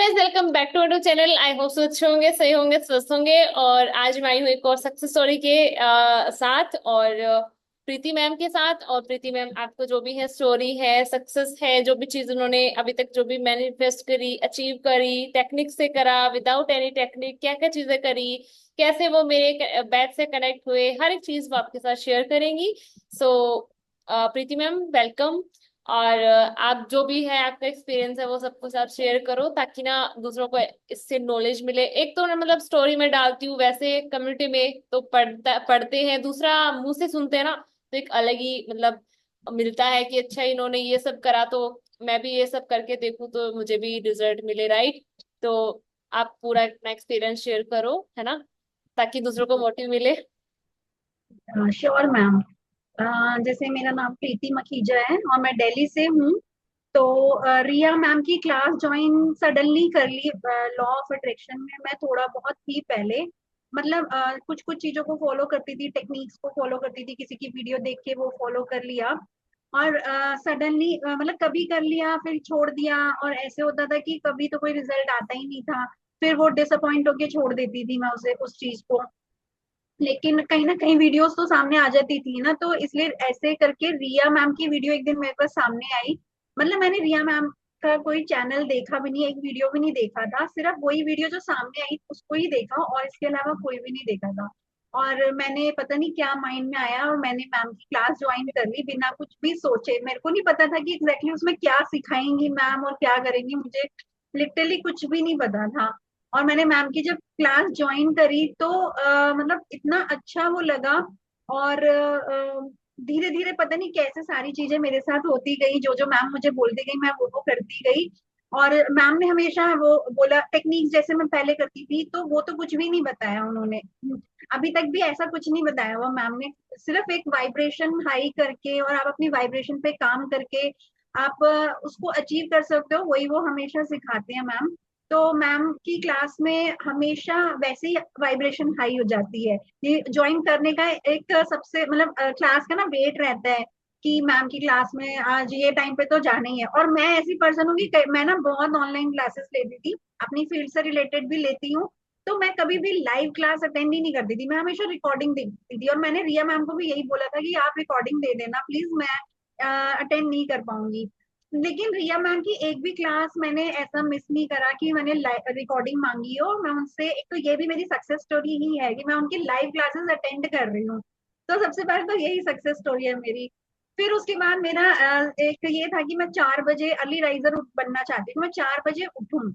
Guys, welcome back to our channel. I hope सब अच्छे होंगे, सही होंगे, स्वस्थ होंगे। और आज मैं आई हूँ एक और सक्सेस स्टोरी के साथ, और प्रीति मैम के साथ। और प्रीति मैम, आपको जो भी है स्टोरी है, सक्सेस है, जो भी चीज उन्होंने अभी तक जो भी मैनिफेस्ट करी, अचीव करी, टेक्निक से करा, विदाउट एनी टेक्निक, क्या क्या चीजें करी, कैसे वो मेरे बैच से कनेक्ट हुए, हर एक चीज वो आपके साथ शेयर करेंगी। सो प्रीति मैम, वेलकम। और आप जो भी है, आपका एक्सपीरियंस है, वो सबको साथ शेयर करो, ताकि ना दूसरों को इससे नॉलेज मिले। एक तो ना मतलब स्टोरी में डालती हूँ, वैसे कम्युनिटी में तो पढ़ते हैं, दूसरा मुंह से सुनते हैं ना, तो एक अलग ही मतलब मिलता है कि अच्छा इन्होंने ये सब करा, तो मैं भी ये सब करके देखूं तो मुझे भी रिजल्ट मिले, राइट। तो आप पूरा अपना एक्सपीरियंस शेयर करो, है ना, ताकि दूसरों को मोटिव मिले। Sure ma'am. जैसे मेरा नाम प्रीति मखीजा है और मैं दिल्ली से हूँ। तो रिया मैम की क्लास ज्वाइन सडनली कर ली। लॉ ऑफ अट्रैक्शन में मैं थोड़ा बहुत ही पहले मतलब कुछ कुछ चीजों को फॉलो करती थी, टेक्निक्स को फॉलो करती थी, किसी की वीडियो देख के वो फॉलो कर लिया। और सडनली मतलब कभी कर लिया फिर छोड़ दिया, और ऐसे होता था कि कभी तो कोई रिजल्ट आता ही नहीं था। फिर वो डिसअपॉइंट होके छोड़ देती थी मैं उसे उस चीज को। लेकिन कहीं ना कहीं वीडियोस तो सामने आ जाती थी ना, तो इसलिए ऐसे करके रिया मैम की वीडियो एक दिन मेरे पास सामने आई। मतलब मैंने रिया मैम का कोई चैनल देखा भी नहीं, एक वीडियो भी नहीं देखा था, सिर्फ वही वीडियो जो सामने आई उसको ही देखा और इसके अलावा कोई भी नहीं देखा था। और मैंने पता नहीं क्या माइंड में आया और मैंने मैम की क्लास ज्वाइन कर ली बिना कुछ भी सोचे। मेरे को नहीं पता था कि एग्जैक्टली उसमें क्या सिखाएंगी मैम और क्या करेंगी, मुझे लिटरली कुछ भी नहीं पता था। और मैंने मैम की जब क्लास ज्वाइन करी तो मतलब इतना अच्छा वो लगा। और धीरे धीरे पता नहीं कैसे सारी चीजें मेरे साथ होती गई, जो जो मैम मुझे बोलती गई मैं वो करती गई। और मैम ने हमेशा वो बोला टेक्निक जैसे मैं पहले करती थी, तो वो तो कुछ भी नहीं बताया उन्होंने। अभी तक भी ऐसा कुछ नहीं बताया हुआ मैम ने। सिर्फ एक वाइब्रेशन हाई करके और आप अपनी वाइब्रेशन पे काम करके आप उसको अचीव कर सकते हो, वही वो हमेशा सिखाते हैं मैम। तो मैम की क्लास में हमेशा वैसे ही वाइब्रेशन हाई हो जाती है। ये ज्वाइन करने का एक सबसे मतलब क्लास का ना वेट रहता है कि मैम की क्लास में आज ये टाइम पे तो जाना ही है। और मैं ऐसी पर्सन हूँ कि मैं ना बहुत ऑनलाइन क्लासेस लेती थी, अपनी फील्ड से रिलेटेड भी लेती हूँ। तो मैं कभी भी लाइव क्लास अटेंड ही नहीं करती थी, मैं हमेशा रिकॉर्डिंग देखती थी। और मैंने रिया मैम को भी यही बोला था कि आप रिकॉर्डिंग दे देना प्लीज, मैं अटेंड नहीं कर पाऊंगी। लेकिन रिया मैम की एक भी क्लास मैंने ऐसा मिस नहीं करा कि मैंने रिकॉर्डिंग मांगी हो। मैं उनसे, एक तो ये भी मेरी सक्सेस स्टोरी ही है कि मैं उनकी लाइव क्लासेस अटेंड कर रही हूँ। तो सबसे पहले तो यही सक्सेस स्टोरी है मेरी। फिर उसके बाद मेरा एक ये था कि मैं 4 बजे अर्ली राइजर बनना चाहती थी, मैं 4 बजे उठूं।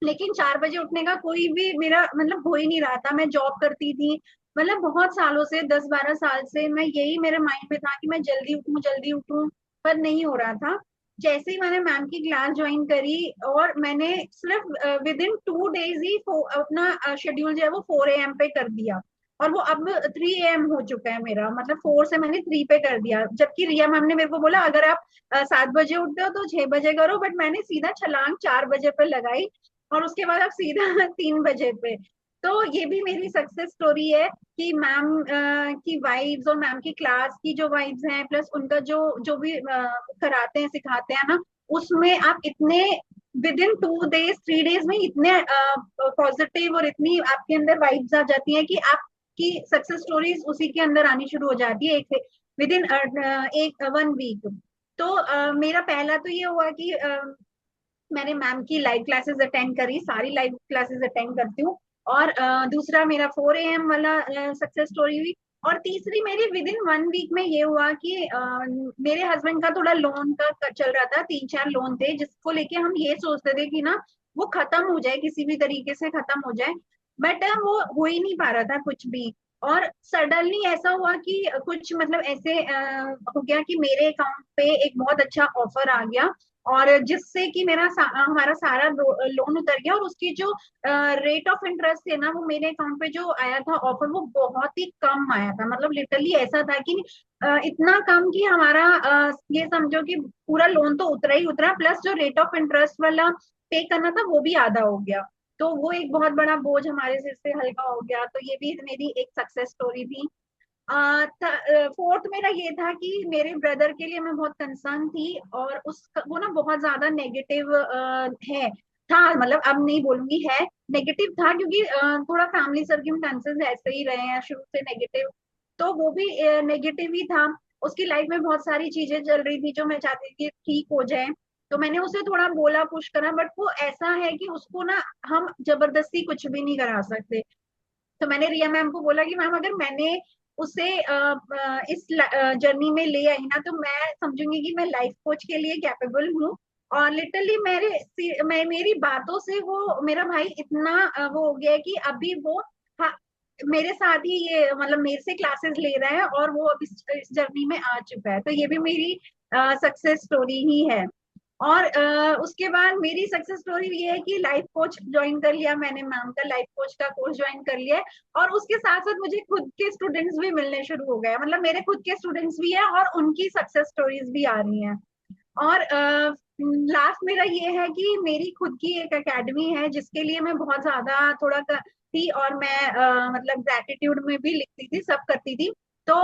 लेकिन 4 बजे उठने का कोई भी मेरा मतलब हो ही नहीं रहा था। मैं जॉब करती थी, मतलब बहुत सालों से 10-12 साल से मैं यही मेरे माइंड में था कि मैं जल्दी उठूं जल्दी उठूं, पर नहीं हो रहा था। जैसे ही मैंने मैम की क्लास ज्वाइन करी और मैंने सिर्फ विद इन 2 डेज ही अपना शेड्यूल जो है वो 4 AM पे कर दिया। और वो अब 3 AM हो चुका है मेरा, मतलब 4 से मैंने 3 पे कर दिया। जबकि रिया मैम ने मेरे को बोला अगर आप 7 बजे उठते हो तो 6 बजे करो, बट मैंने सीधा छलांग 4 बजे पे लगाई। और उसके बाद अब सीधा 3 बजे पे। तो ये भी मेरी सक्सेस स्टोरी है कि मैम की वाइब्स और मैम की क्लास की जो वाइब्स हैं, प्लस उनका जो जो भी कराते हैं सिखाते हैं ना, उसमें आप इतने विद इन 2 डेज 3 डेज में इतने पॉजिटिव और इतनी आपके अंदर वाइब्स आ जाती हैं कि आपकी सक्सेस स्टोरीज उसी के अंदर आनी शुरू हो जाती है एक विद इन एक 1 वीक। तो मेरा पहला तो ये हुआ कि मैंने मैम की लाइव क्लासेस अटेंड करी, सारी लाइव क्लासेस अटेंड करती हूँ। और दूसरा मेरा 4 AM वाला सक्सेस स्टोरी हुई। और तीसरी मेरी विद इन 1 वीक में ये हुआ कि मेरे हस्बैंड का थोड़ा लोन का चल रहा था, 3-4 लोन थे जिसको लेके हम ये सोचते थे कि ना वो खत्म हो जाए, किसी भी तरीके से खत्म हो जाए। बट वो हो ही नहीं पा रहा था कुछ भी। और सडनली ऐसा हुआ कि कुछ मतलब ऐसे हो गया कि मेरे अकाउंट पे एक बहुत अच्छा ऑफर आ गया, और जिससे कि हमारा सारा लोन उतर गया। और उसकी जो रेट ऑफ इंटरेस्ट है ना, वो मेरे अकाउंट पे जो आया था ऑफर वो बहुत ही कम आया था। मतलब लिटरली ऐसा था कि इतना कम कि हमारा ये समझो कि पूरा लोन तो उतरा ही उतरा, प्लस जो रेट ऑफ इंटरेस्ट वाला पे करना था वो भी आधा हो गया। तो वो एक बहुत बड़ा बोझ हमारे सिर से हल्का हो गया। तो ये भी मेरी एक सक्सेस स्टोरी थी। फोर्थ मेरा ये था कि मेरे ब्रदर के लिए मैं बहुत कंसर्न थी, और उस वो ना बहुत ज्यादा नेगेटिव है। था, मतलब अब नहीं बोलूंगी है, नेगेटिव था, क्योंकि थोड़ा फैमिली सर्कमस्टेंसेस ऐसे ही रहे हैं शुरू से नेगेटिव, तो वो भी नेगेटिव ही था। उसकी लाइफ में बहुत सारी चीजें चल रही थी जो मैं चाहती थी कि ठीक हो जाए, तो मैंने उसे थोड़ा बोला, पुश करा, बट वो ऐसा है कि उसको ना हम जबरदस्ती कुछ भी नहीं करा सकते। तो मैंने रिया मैम को बोला कि मैम अगर मैंने उसे इस जर्नी में ले आई ना, तो मैं समझूंगी कि मैं लाइफ कोच के लिए कैपेबल हूँ। और लिटरली मेरी बातों से वो मेरा भाई इतना वो हो गया है कि अभी वो, हाँ, मेरे साथ ही ये मतलब मेरे से क्लासेस ले रहा है, और वो अब इस जर्नी में आ चुका है, तो ये भी मेरी सक्सेस स्टोरी ही है। और उसके बाद मेरी सक्सेस स्टोरी ये है कि लाइफ कोच ज्वाइन कर लिया मैंने, मैम का लाइफ कोच का कोर्स ज्वाइन कर लिया है। और उसके साथ साथ मुझे खुद के स्टूडेंट्स भी मिलने शुरू हो गए, मतलब मेरे खुद के स्टूडेंट्स भी हैं और उनकी सक्सेस स्टोरीज भी आ रही हैं। और लास्ट मेरा ये है कि मेरी खुद की एक एकेडमी है जिसके लिए मैं बहुत ज्यादा थोड़ा थी, और मैं मतलब ग्रेटिट्यूड में भी लिखती थी, सब करती थी। तो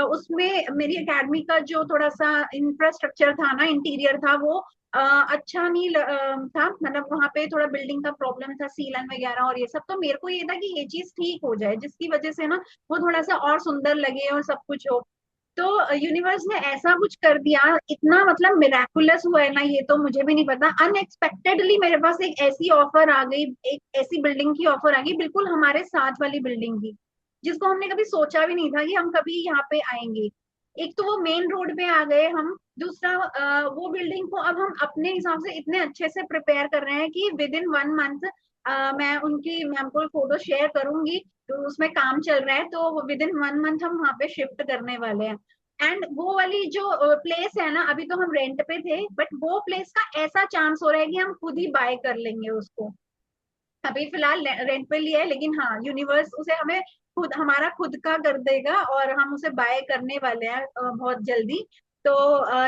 उसमें मेरी एकेडमी का जो थोड़ा सा इंफ्रास्ट्रक्चर था ना, इंटीरियर था, वो अच्छा नहीं था, मतलब वहां पे थोड़ा बिल्डिंग का प्रॉब्लम था, सीलन वगैरह और ये सब। तो मेरे को ये था कि ये चीज ठीक हो जाए, जिसकी वजह से ना वो थोड़ा सा और सुंदर लगे और सब कुछ हो। तो यूनिवर्स ने ऐसा कुछ कर दिया, इतना मतलब मिराकुलस हुआ है ना, ये तो मुझे भी नहीं पता। अनएक्सपेक्टेडली मेरे पास एक ऐसी ऑफर आ गई, एक ऐसी बिल्डिंग की ऑफर आ गई, बिल्कुल हमारे साथ वाली बिल्डिंग की, जिसको हमने कभी सोचा भी नहीं था कि हम कभी यहाँ पे आएंगे। एक तो वो मेन रोड पे आ गए हम, दूसरा वो बिल्डिंग को अब हम अपने हिसाब से इतने अच्छे से प्रिपेयर कर रहे हैं कि विद इन 1 मंथ, मैं उनकी मैम को फोटो शेयर करूंगी, तो उसमें काम चल रहा है, तो विद इन 1 मंथ हम वहां पे शिफ्ट करने वाले हैं। एंड वो वाली जो प्लेस है ना, अभी तो हम रेंट पे थे, बट वो प्लेस का ऐसा चांस हो रहा है कि हम खुद ही बाय कर लेंगे उसको। अभी फिलहाल रेंट पे लिया है, लेकिन हाँ, यूनिवर्स उसे हमें खुद, हमारा खुद का कर देगा, और हम उसे बाय करने वाले हैं बहुत जल्दी। तो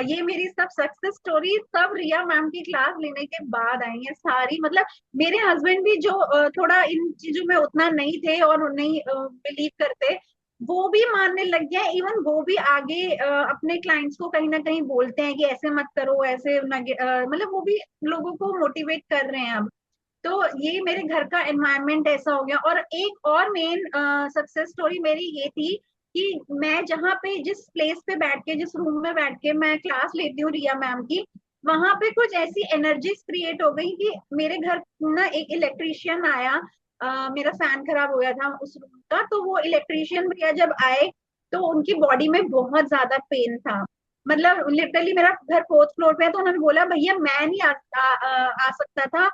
ये मेरी सब सक्सेस स्टोरी सब रिया मैम की क्लास लेने के बाद आई है सारी, मतलब मेरे हस्बैंड भी जो थोड़ा इन चीजों में उतना नहीं थे और नहीं बिलीव करते, वो भी मानने लग गए। इवन वो भी आगे अपने क्लाइंट्स को कहीं ना कहीं बोलते हैं कि ऐसे मत करो, ऐसे मतलब वो भी लोगों को मोटिवेट कर रहे हैं अब। तो ये मेरे घर का एनवायरनमेंट ऐसा हो गया। और एक और मेन सक्सेस स्टोरी मेरी ये थी कि मैं जहाँ पे, जिस प्लेस पे बैठ के, जिस रूम में बैठ के मैं क्लास लेती हूँ रिया मैम की, वहां पे कुछ ऐसी एनर्जीज क्रिएट हो गई कि मेरे घर ना एक इलेक्ट्रिशियन आया। मेरा फैन खराब हो गया था उस रूम का, तो वो इलेक्ट्रिशियन भैया जब आए, तो उनकी बॉडी में बहुत ज्यादा पेन था। मतलब लिटरली मेरा घर 4th फ्लोर पे है, तो उन्होंने बोला भैया मैं नहीं आ सकता था,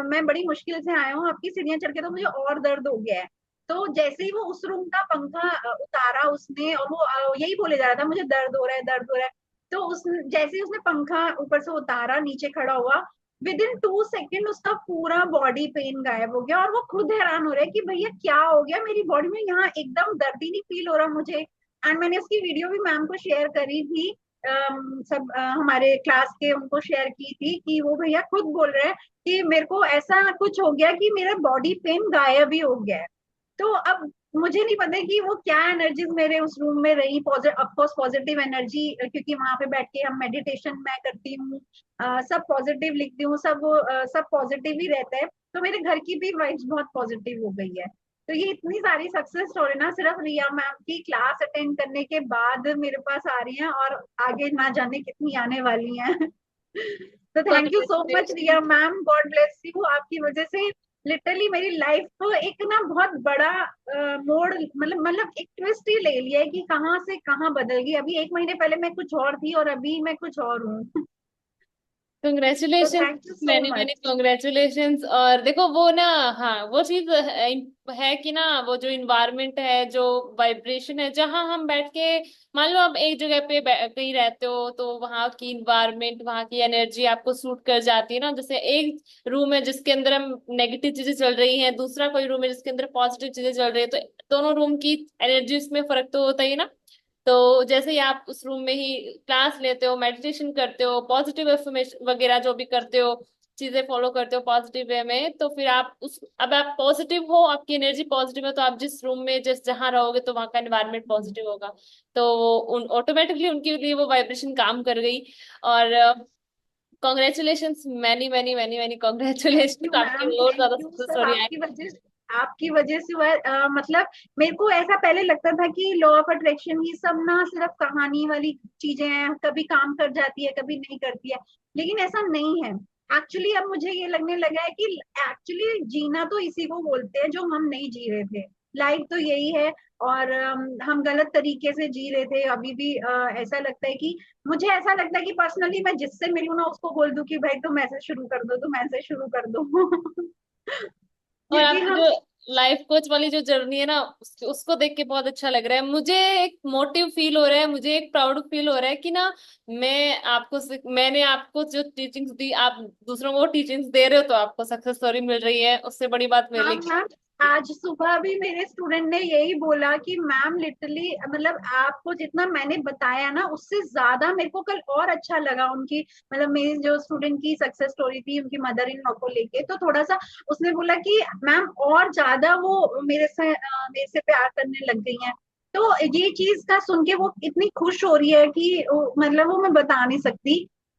मैं बड़ी मुश्किल से आया हूँ, आपकी सीढ़ियां चढ़ के तो मुझे और दर्द हो गया है। तो जैसे ही वो उस रूम का पंखा उतारा उसने, और वो यही बोले जा रहा था मुझे दर्द हो रहा है, दर्द हो रहा है। तो उस जैसे ही उसने पंखा ऊपर से उतारा, नीचे खड़ा हुआ, विद इन 2 सेकेंड उसका पूरा बॉडी पेन गायब हो गया। और वो खुद हैरान हो रहा है कि भैया क्या हो गया, मेरी बॉडी में यहाँ एकदम दर्द ही नहीं फील हो रहा मुझे। एंड मैंने उसकी वीडियो भी मैम को शेयर करी थी, सब हमारे क्लास के उनको शेयर की थी, कि वो भैया खुद बोल रहे हैं कि मेरे को ऐसा कुछ हो गया कि मेरा बॉडी पेन गायब ही हो गया है। तो अब मुझे नहीं पता कि वो क्या एनर्जीज मेरे उस रूम में रही, ऑफकोर्स पॉजिटिव एनर्जी, क्योंकि वहां पे बैठ के हम मेडिटेशन मैं करती हूँ, सब पॉजिटिव लिखती हूँ, सब पॉजिटिव ही रहता है, तो मेरे घर की भी वाइब्स बहुत पॉजिटिव हो गई है। तो ये इतनी सारी सक्सेस स्टोरी ना सिर्फ रिया मैम की क्लास अटेंड करने के बाद मेरे पास आ रही हैं, और आगे ना जाने कितनी आने वाली हैं। तो thank you so much Riya congratulation. Ma'am, God bless you, आपकी वजह से लिटरली मेरी लाइफ को एक ना बहुत बड़ा मोड़, मतलब एक ट्विस्ट ही ले लिया है कि कहाँ से कहाँ बदल गई। अभी 1 महीने पहले मैं कुछ और थी और अभी मैं कुछ और हूँ। तो कंग्रेचुलेशन। थैंक यू सो मैंने मैंने मच। कॉन्ग्रेचुलेशंस। और देखो वो ना, हाँ वो चीज है कि ना, वो जो इन्वायरमेंट है, जो वाइब्रेशन है, जहाँ हम बैठ के, मान लो आप एक जगह पे कहीं रहते हो, तो वहाँ की इन्वायरमेंट, वहाँ की एनर्जी आपको सूट कर जाती है ना। जैसे एक रूम है जिसके अंदर हम नेगेटिव चीजें चल रही हैं, दूसरा कोई रूम है जिसके अंदर पॉजिटिव चीजें चल रही है, तो दोनों रूम की एनर्जीज में फर्क तो होता ही है ना। तो जैसे ही आप उस रूम में ही क्लास लेते हो, मेडिटेशन करते हो, पॉजिटिव एफर्मेशन वगैरह जो भी करते हो, चीजें फॉलो करते हो पॉजिटिव वे में, तो फिर आप उस, अब आप पॉजिटिव हो, आपकी एनर्जी पॉजिटिव है, तो आप जिस रूम में, जिस जहां रहोगे, तो वहां का एनवायरनमेंट पॉजिटिव होगा। तो उन ऑटोमेटिकली उनके लिए वो वाइब्रेशन काम कर गई। और congratulations, many many many many thank you congratulation, आपकी मैम, और थैंक ज्यादा यू सक्सेस सब, स्टोरी आए। आपकी वजह से हुआ मतलब मेरे को ऐसा पहले लगता था कि लॉ ऑफ अट्रैक्शन ये सब ना सिर्फ कहानी वाली चीजें हैं, कभी काम कर जाती है कभी नहीं करती है, लेकिन ऐसा नहीं है। एक्चुअली अब मुझे ये लगने लगा है कि एक्चुअली जीना तो इसी को बोलते हैं जो हम नहीं जी रहे थे। लाइफ तो यही है, और हम गलत तरीके से जी रहे थे अभी भी। ऐसा लगता है कि मुझे ऐसा लगता है कि पर्सनली मैं जिससे मिलूँ ना उसको बोल दूं कि भाई तुम ऐसे शुरू कर दो, तुम ऐसे शुरू कर दो। और क्योंकि आपकी हम, जो लाइफ कोच वाली जो जर्नी है ना, उसको देख के बहुत अच्छा लग रहा है मुझे। एक मोटिव फील हो रहा है, मुझे एक प्राउड फील हो रहा है कि ना, मैंने आपको जो टीचिंग्स दी, आप दूसरों को टीचिंग्स दे रहे हो, तो आपको सक्सेस स्टोरी मिल रही है, उससे बड़ी बात हाँ मिलेगी। मैम, आज सुबह भी मेरे स्टूडेंट ने यही बोला कि मैम लिटरली मतलब आपको जितना मैंने बताया ना उससे ज्यादा मेरे को कल और अच्छा लगा उनकी, मतलब मेरी जो स्टूडेंट की सक्सेस स्टोरी थी उनकी मदर इन लॉ को लेके, तो थोड़ा सा उसने बोला कि मैम और ज्यादा वो मेरे से प्यार करने लग गई हैं। तो ये चीज का सुन के वो इतनी खुश हो रही है कि मतलब वो मैं बता नहीं सकती।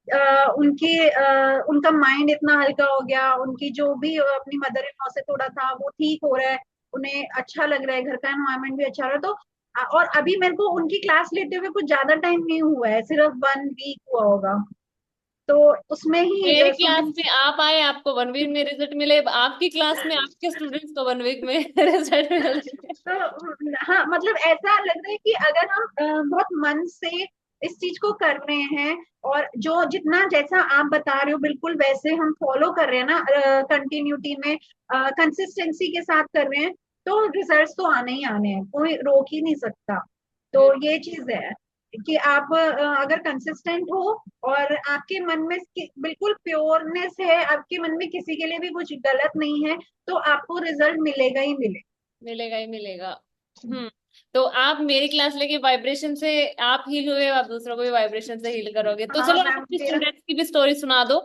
उनका माइंड इतना हल्का हो गया, उनकी जो भी अपनी मदर इन लॉ से थोड़ा था वो ठीक हो रहा है, उन्हें अच्छा लग रहा है, घर का एनवायरनमेंट भी अच्छा हो रहा है। तो और अभी मेरे को उनकी क्लास लेते हुए कुछ ज्यादा टाइम नहीं हुआ है, सिर्फ 1 वीक हुआ होगा। तो उसमें ही मेरी क्लास स्टूडेंट, में आप आए, आपको 1 वीक में रिजल्ट मिले, आपकी क्लास में आपके स्टूडेंट्स को 1 वीक में रिजल्ट मिल रहे तो हाँ मतलब ऐसा लग रहा है कि अगर हम बहुत मन से इस चीज को कर रहे हैं, और जो जितना जैसा आप बता रहे हो बिल्कुल वैसे हम फॉलो कर रहे हैं ना, कंटिन्यूटी में कंसिस्टेंसी के साथ कर रहे हैं, तो रिजल्ट्स तो आने ही आने हैं, कोई रोक ही नहीं सकता। तो हैं। ये चीज है कि आप अगर कंसिस्टेंट हो और आपके मन में बिल्कुल प्योरनेस है, आपके मन में किसी के लिए भी कुछ गलत नहीं है, तो आपको रिजल्ट मिलेगा ही मिलेगा। मिलेगा ही मिलेगा। हम्म। तो आप मेरी क्लास लेके वाइब्रेशन से आप हील हुए, आप दूसरों को भी वाइब्रेशन से हील करोगे, तो हाँ चलो आप मैम, अपने मेरा स्टूडेंट्स की भी स्टोरी सुना दो।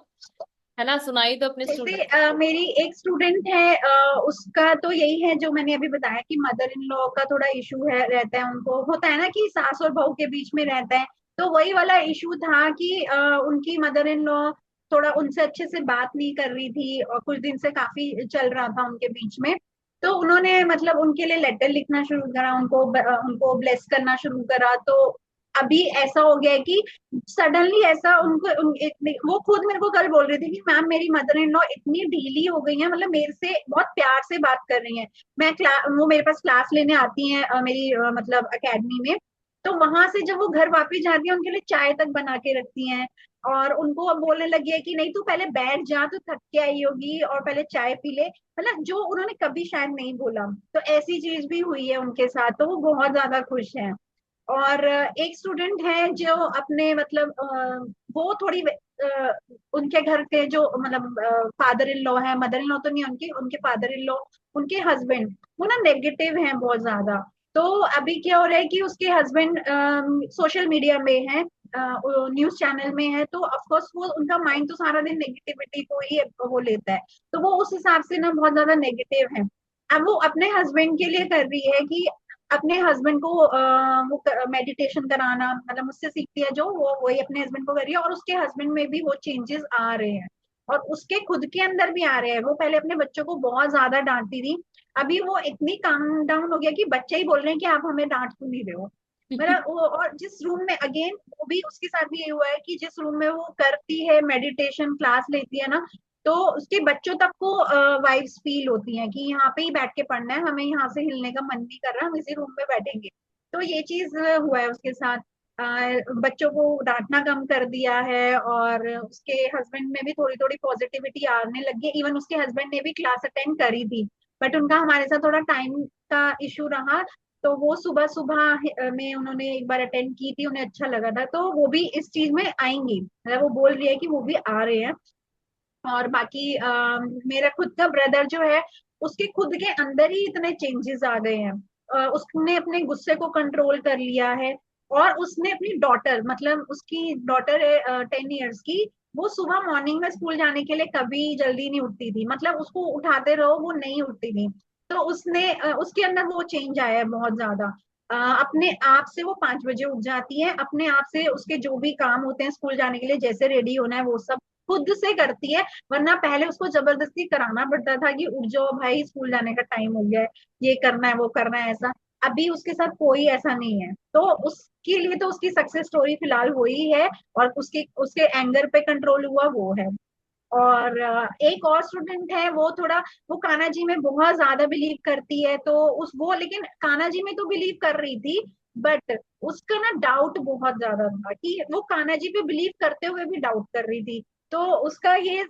है ना, सुनाई तो अपने जैसे स्टूडेंट्स। मेरी एक स्टूडेंट है, उसका तो यही है जो मैंने अभी बताया कि मदर इन लॉ का थोड़ा इशू है, रहता है, उनको होता है ना कि सास और बहू के बीच में रहता है। तो वही वाला इशू था कि उनकी मदर इन लॉ थोड़ा उनसे अच्छे से बात नहीं कर रही थी, और कुछ दिन से काफी चल रहा था उनके बीच में। तो उन्होंने मतलब उनके लिए लेटर लिखना शुरू करा, उनको ब्लेस करना शुरू करा। तो अभी ऐसा हो गया है कि सडनली ऐसा वो खुद मेरे को कल बोल रही थी कि मैम मेरी मदर इन लॉ इतनी ढीली हो गई है, मतलब मेरे से बहुत प्यार से बात कर रही हैं। वो मेरे पास क्लास लेने आती हैं मेरी मतलब एकेडमी में। तो वहां से जब वो घर वापस जाती है उनके लिए चाय तक बना के रखती हैं, और उनको अब बोलने लगी है कि नहीं तू पहले बैठ जा, तू थक के आई होगी और पहले चाय पी ले, मतलब जो उन्होंने कभी शायद नहीं बोला। तो ऐसी चीज भी हुई है उनके साथ, तो वो बहुत ज्यादा खुश हैं। और एक स्टूडेंट है जो अपने मतलब वो थोड़ी उनके घर के जो मतलब फादर इन लॉ है, मदर इन लॉ तो नहीं, उनके उनके फादर इन लॉ, उनके हस्बैंड वो ना नेगेटिव हैं बहुत ज्यादा। तो अभी क्या हो रहा है कि उसके हस्बैंड सोशल मीडिया में है, न्यूज चैनल में है, तो ऑफ कोर्स वो उनका माइंड तो सारा दिन नेगेटिविटी को ही वो लेता है। तो वो उस हिसाब से ना बहुत ज्यादा नेगेटिव है। अब वो अपने हस्बैंड के लिए कर रही है कि अपने हस्बैंड को वो मेडिटेशन कराना, मतलब मुझसे सीखती है जो वो वही अपने हस्बैंड को कर रही है, और उसके हस्बैंड में भी वो चेंजेस आ रहे हैं, और उसके खुद के अंदर भी आ रहे हैं। वो पहले अपने बच्चों को बहुत ज्यादा डांटती थी, अभी वो इतनी काम डाउन हो गया कि बच्चे ही बोल रहे हैं कि आप हमें डांट क्यों नहीं रहे हो। मतलब वो, और जिस रूम में अगेन वो भी उसके साथ भी ये हुआ है कि जिस रूम में वो करती है मेडिटेशन क्लास लेती है ना, तो उसके बच्चों तक को वाइब्स फील होती हैं कि यहाँ पे ही बैठ के पढ़ना है, हमें यहाँ से हिलने का मन नहीं कर रहा, हम इसी रूम में बैठेंगे। तो ये चीज हुआ है उसके साथ। बच्चों को डांटना कम कर दिया है, और उसके हस्बैंड में भी थोड़ी थोड़ी पॉजिटिविटी आने लगी है। इवन उसके हस्बैंड ने भी क्लास अटेंड करी थी, बट उनका हमारे साथ थोड़ा टाइम का इशू रहा। तो वो सुबह सुबह में उन्होंने एक बार अटेंड की थी, उन्हें अच्छा लगा था, तो वो भी इस चीज में आएंगी, मतलब वो बोल रही है कि वो भी आ रहे हैं। और बाकी मेरा खुद का ब्रदर जो है, उसके खुद के अंदर ही इतने चेंजेस आ गए हैं। उसने अपने गुस्से को कंट्रोल कर लिया है, और उसने अपनी डॉटर, मतलब उसकी डॉटर है 10 इयर्स की, वो सुबह मॉर्निंग में स्कूल जाने के लिए कभी जल्दी नहीं उठती थी, मतलब उसको उठाते रहो वो नहीं उठती थी। तो उसके अंदर वो चेंज आया है बहुत ज्यादा। अपने आप से वो 5 बजे उठ जाती है, अपने आप से उसके जो भी काम होते हैं स्कूल जाने के लिए, जैसे रेडी होना है वो सब खुद से करती है। वरना पहले उसको जबरदस्ती कराना पड़ता था कि उठ जाओ भाई, स्कूल जाने का टाइम हो गया है, ये करना है वो करना है ऐसा। अभी उसके साथ कोई ऐसा नहीं है, तो उसके लिए तो उसकी सक्सेस स्टोरी फिलहाल हुई है। और उसके उसके एंगर पे कंट्रोल हुआ वो है। और एक और स्टूडेंट है, वो थोड़ा, वो कान्हा जी में बहुत ज्यादा बिलीव करती है, तो उस वो लेकिन कान्हा जी में तो बिलीव कर रही थी, बट उसका ना डाउट बहुत ज्यादा था कि वो कान्हा जी पे बिलीव करते हुए भी डाउट कर रही थी। तो उसका ये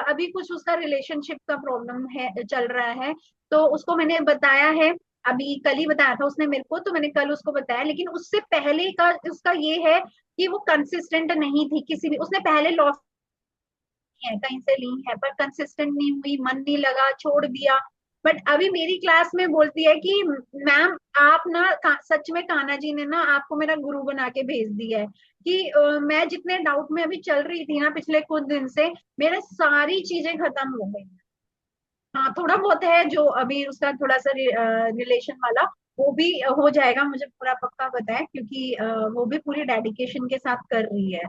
अभी कुछ उसका रिलेशनशिप का प्रॉब्लम है, चल रहा है। तो उसको मैंने बताया है, अभी कल ही बताया था उसने मेरे को, तो मैंने कल उसको बताया। लेकिन उससे पहले का उसका ये है कि वो कंसिस्टेंट नहीं थी किसी भी, उसने पहले लॉ है, कहीं से ली है, पर कंसिस्टेंट नहीं हुई, मन नहीं लगा, छोड़ दिया। बट अभी मेरी क्लास में बोलती है कि मैम आप ना सच में कान्हा जी ने ना आपको मेरा गुरु बना के भेज दिया है। कि मैं जितने डाउट में अभी चल रही थी ना पिछले कुछ दिन से, मेरे सारी चीजें खत्म हो गई। हाँ थोड़ा बहुत है जो अभी उसका थोड़ा सा रिलेशन वाला, वो भी हो जाएगा, मुझे पूरा पक्का पता है, क्योंकि वो भी पूरी डेडिकेशन के साथ कर रही है।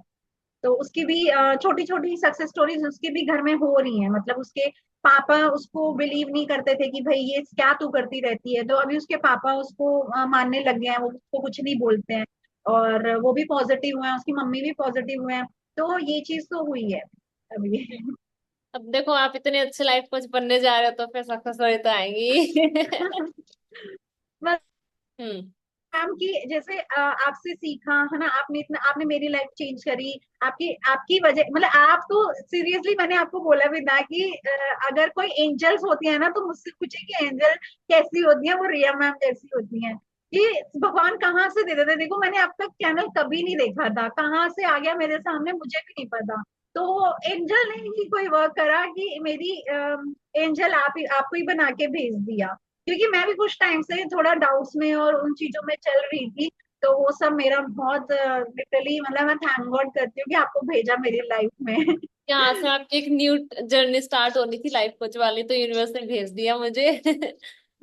तो उसकी भी छोटी छोटी सक्सेस स्टोरीज उसके भी घर में हो रही हैं। मतलब उसके पापा उसको बिलीव नहीं करते थे कि भाई ये क्या तू करती रहती है, तो अभी उसके पापा उसको मानने लग गए हैं, वो उसको कुछ नहीं बोलते हैं। और वो भी पॉजिटिव हुए हैं, उसकी मम्मी भी पॉजिटिव हुए हैं। तो ये चीज तो हुई है अभी। अब देखो, आप इतने अच्छे लाइफ कोच बनने जा रहे हो तो फिर सक्सेस स्टोरी तो आएंगी। बस हम्म। मैम की जैसे आपसे सीखा है ना, आपने इतना, आपने मेरी लाइफ चेंज करी। आपकी आपकी वजह, मतलब आप तो सीरियसली, मैंने आपको बोला भी था कि अगर कोई एंजल्स होती है ना, तो मुझसे पूछे कि एंजल कैसी होती है, वो रिया मैम जैसी होती है। कि भगवान कहाँ से दे देते। देखो मैंने आपका चैनल कभी नहीं देखा था, कहाँ से आ गया मेरे सामने मुझे भी नहीं पता। तो एंजल ने ही कोई वर्क करा कि मेरी एंजल आप ही, आपको ही बना के भेज दिया। क्योंकि मैं भी कुछ टाइम से थोड़ा डाउट्स में और उन चीजों में चल रही थी। तो वो सब मेरा बहुत लिटरली, मतलब मैं थैंक गॉड करती हूँ कि आपको भेजा मेरी लाइफ में। यहाँ से आपकी एक न्यू जर्नी स्टार्ट होनी थी लाइफ कोच वाली, तो यूनिवर्स ने भेज दिया मुझे।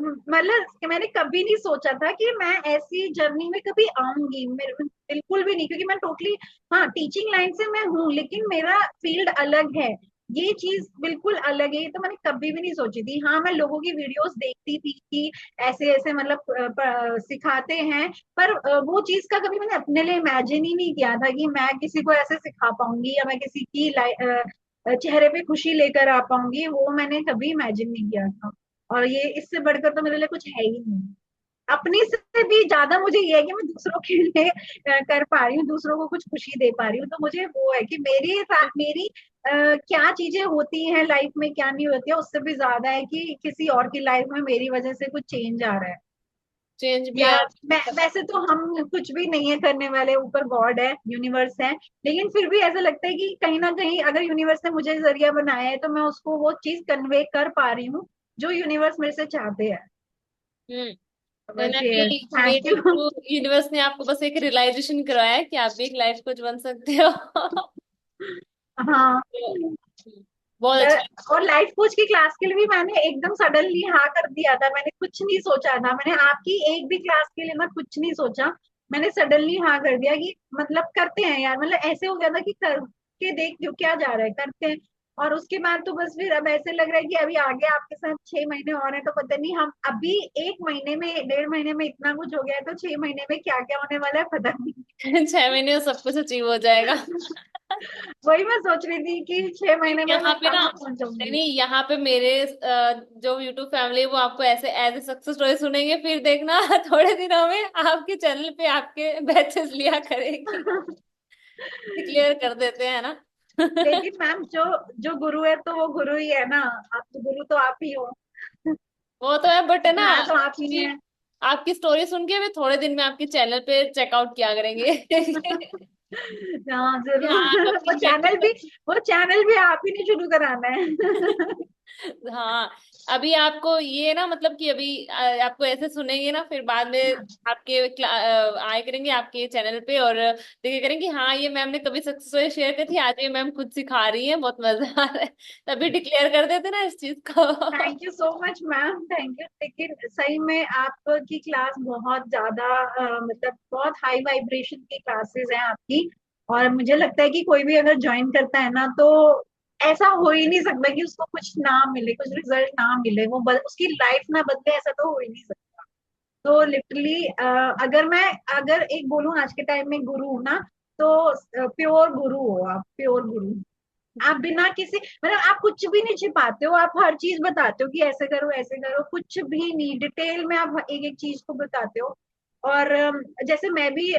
मतलब कि मैंने कभी नहीं सोचा था कि मैं ऐसी जर्नी में कभी आऊंगी, मेरे बिल्कुल भी नहीं, क्योंकि मैं टोटली, हाँ टीचिंग लाइन से मैं हूँ, लेकिन मेरा फील्ड अलग है। ये चीज बिल्कुल अलग है, ये तो मैंने कभी भी नहीं सोची थी। हाँ मैं लोगों की वीडियोस देखती थी कि ऐसे ऐसे मतलब सिखाते हैं, पर वो चीज का कभी मैंने अपने लिए इमेजिन ही नहीं किया था कि मैं किसी को ऐसे सिखा पाऊंगी, या मैं किसी की चेहरे पे खुशी लेकर आ पाऊंगी, वो मैंने कभी इमेजिन नहीं किया था। और ये इससे बढ़कर तो मेरे लिए कुछ है ही नहीं। अपनी से भी ज्यादा मुझे ये है कि मैं दूसरों के लिए कर पा रही हूँ, दूसरों को कुछ खुशी दे पा रही हूँ। तो मुझे वो है कि मेरी मेरी क्या चीजें होती हैं लाइफ में, क्या नहीं होती है, उससे भी ज्यादा है कि किसी और की लाइफ में मेरी वजह से कुछ चेंज आ रहा है। चेंज भी या आ। वैसे तो हम कुछ भी नहीं है करने वाले, ऊपर गॉड है, यूनिवर्स है। लेकिन फिर भी ऐसा लगता है कि कहीं ना कहीं अगर यूनिवर्स ने मुझे जरिया बनाया है, तो मैं उसको वो चीज कन्वे कर पा रही हूँ जो यूनिवर्स मेरे से चाहते हैं। हम्म। कहीं बस ना ये कहीं थैंक मेरे यू। थ्रू यूनिवर्स ने आपको बस एक रियलाइजेशन करवाया है कि आप भी एक लाइफ कोच बन सकते हो। हाँ तो, बहुत अच्छा। और लाइफ कोच की क्लास के लिए भी मैंने एकदम सडनली हाँ कर दिया था, मैंने कुछ नहीं सोचा था, मैंने आपकी एक भी क्लास के लिए मैं कुछ नहीं सोचा। मैंने सडनली हाँ कर दिया कि मतलब करते हैं यार, मतलब ऐसे हो गया था कि कर के देख जो क्या जा रहा है, करते हैं। और उसके बाद तो बस फिर अब ऐसे लग रहा है कि अभी आगे आपके साथ 6 महीने और हैं, तो पता नहीं हम अभी 1 महीने में, 1.5 महीने में इतना कुछ हो गया है, तो 6 महीने में क्या क्या होने वाला है पता नहीं। 6 महीने में सब कुछ अचीव हो जाएगा। वही मैं सोच रही थी कि 6 महीने में यहाँ मैं पे ना, कहाँ पहुंच नहीं जाऊंगी। नहीं, यहाँ पे मेरे जो यूट्यूब फैमिली है वो आपको ऐसे एज ए सक्सेस स्टोरी सुनेंगे, फिर देखना थोड़े दिनों में आपके चैनल पे आपके बैचेस लिया करेगी। डिक्लेयर कर देते हैं ना। लेकिन मैम जो जो गुरु है तो वो गुरु ही है ना। आप तो गुरु तो आप ही हो। वो तो है, बट है ना, सिखाया तो आप ही कि है। आपकी स्टोरी सुन के वे थोड़े दिन में आपके चैनल पे चेकआउट किया करेंगे। हाँ कि हाँ, आप जरूर। अपनी बेटी को। वो चैनल भी आप ही ने शुरू कराना है। हाँ। अभी आपको ये ना, मतलब कि अभी आपको ऐसे सुनेंगे ना, फिर बाद में आपके आए करेंगे आपके चैनल पे और देखे करेंगे हाँ ये मैम ने कभी सक्सेस शेयर की थी, आज ये मैम खुद सिखा रही है, बहुत मजा आ रहा है। तभी डिक्लेयर कर देते ना इस चीज को। Thank you so much ma'am, thank you. लेकिन सही में आपकी क्लास बहुत ज्यादा मतलब बहुत हाई वाइब्रेशन की क्लासेस हैं आपकी। और मुझे लगता है कि कोई भी अगर ज्वाइन करता है ना, तो ऐसा हो ही नहीं सकता कि उसको कुछ ना मिले, कुछ रिजल्ट ना मिले, उसकी लाइफ ना बदले, ऐसा तो हो ही नहीं सकता। तो लिटरली अगर एक बोलूं आज के टाइम में गुरु हूं ना, तो प्योर गुरु हो आप, प्योर गुरु। आप बिना किसी मतलब आप कुछ भी नहीं छिपाते हो, आप हर चीज बताते हो कि ऐसे करो ऐसे करो, कुछ भी नहीं, डिटेल में आप एक एक चीज को बताते हो। और जैसे मैं भी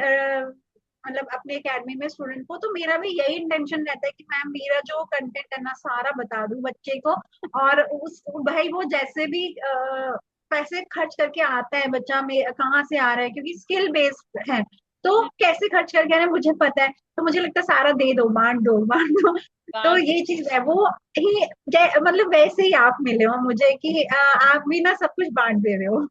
मतलब अपने एकेडमी में स्टूडेंट को, तो मेरा भी यही इंटेंशन रहता है कि मैम मेरा जो कंटेंट है ना सारा बता दूं बच्चे को। और उस भाई वो जैसे भी पैसे खर्च करके आता है बच्चा में, कहाँ से आ रहा है, क्योंकि स्किल बेस्ड है, तो कैसे खर्च करके आ रहा है मुझे पता है। तो मुझे लगता है सारा दे दो, बांट दो, बांट दो। तो बात ये चीज है वो ही। मतलब वैसे ही आप मिले हो मुझे कि आप भी ना सब कुछ बांट दे रहे हो।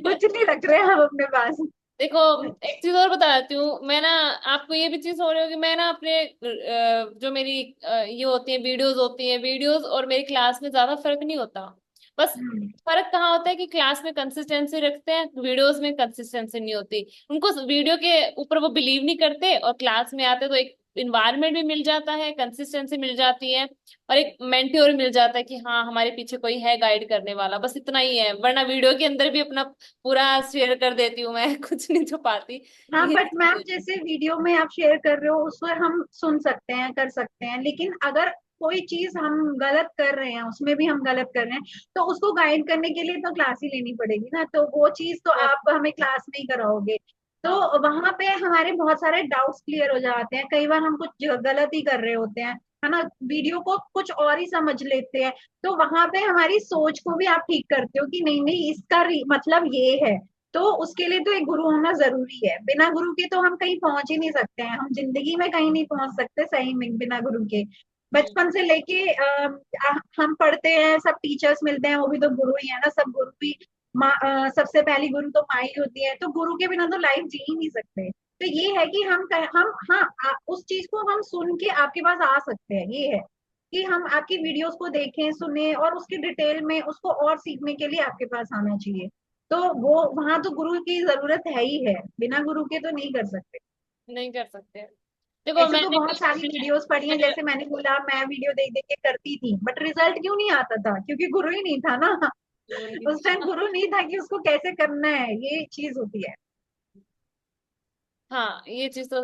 कुछ नहीं रख रहे आप अपने पास। देखो, एक चीज और बता देती हूँ मैं ना। आपको ये भी चीज हो रही होगी, मैं ना अपने जो मेरी ये होती है वीडियोस होती हैं, वीडियोस और मेरी क्लास में ज्यादा फर्क नहीं होता। बस हम्म। फर्क कहाँ होता है कि क्लास में कंसिस्टेंसी रखते हैं, वीडियोस में कंसिस्टेंसी नहीं होती। उनको वीडियो के ऊपर वो बिलीव नहीं करते, और क्लास में आते तो एक इन्वायरमेंट भी मिल जाता है, कंसिस्टेंसी मिल जाती है, और एक मेंटोर मिल जाता है कि हाँ हमारे पीछे कोई है गाइड करने वाला, बस इतना ही है। वरना वीडियो के अंदर भी अपना पूरा शेयर कर देती हूँ मैं, कुछ नहीं छुपाती। हाँ ये बट मैम जैसे वीडियो में आप शेयर कर रहे हो उसको हम सुन सकते हैं, कर सकते हैं, लेकिन अगर कोई चीज हम गलत कर रहे हैं, उसमें भी हम गलत कर रहे हैं, तो उसको गाइड करने के लिए तो क्लास ही लेनी पड़ेगी ना, तो वो चीज तो आप हमें क्लास में ही कराओगे। तो हाँ। वहां पे हमारे बहुत सारे डाउट्स क्लियर हो जाते हैं, कई बार हम कुछ गलत ही कर रहे होते हैं, है ना, वीडियो को कुछ और ही समझ लेते हैं। तो वहां पे हमारी सोच को भी आप ठीक करते हो कि नहीं नहीं इसका मतलब ये है। तो उसके लिए तो एक गुरु होना जरूरी है, बिना गुरु के तो हम कहीं पहुंच ही नहीं सकते हैं, हम जिंदगी में कहीं नहीं पहुंच सकते सही में बिना गुरु के। हम्म। बचपन से लेके हम पढ़ते हैं, सब टीचर्स मिलते हैं, वो भी तो गुरु ही है ना, सब गुरु भी सबसे पहली गुरु तो माँ ही होती है, तो गुरु के बिना तो लाइफ जी ही नहीं सकते। तो ये है कि हम हाँ उस चीज को हम सुन के आपके पास आ सकते हैं, ये है कि हम आपकी वीडियोस को देखें सुने और उसकी डिटेल में उसको और सीखने के लिए आपके पास आना चाहिए। तो वो वहां तो गुरु की जरूरत है ही है, बिना गुरु के तो नहीं कर सकते। नहीं कर सकते। देखो ऐसे तो मैंने बहुत सारी वीडियोस पढ़ी हैं, जैसे मैंने बोला मैं वीडियो देख देख के करती थी, बट रिजल्ट क्यों नहीं आता था, क्योंकि गुरु ही नहीं था ना। उस टाइम गुरु नहीं था कि उसको कैसे करना है, ये चीज होती है। हाँ ये चीज तो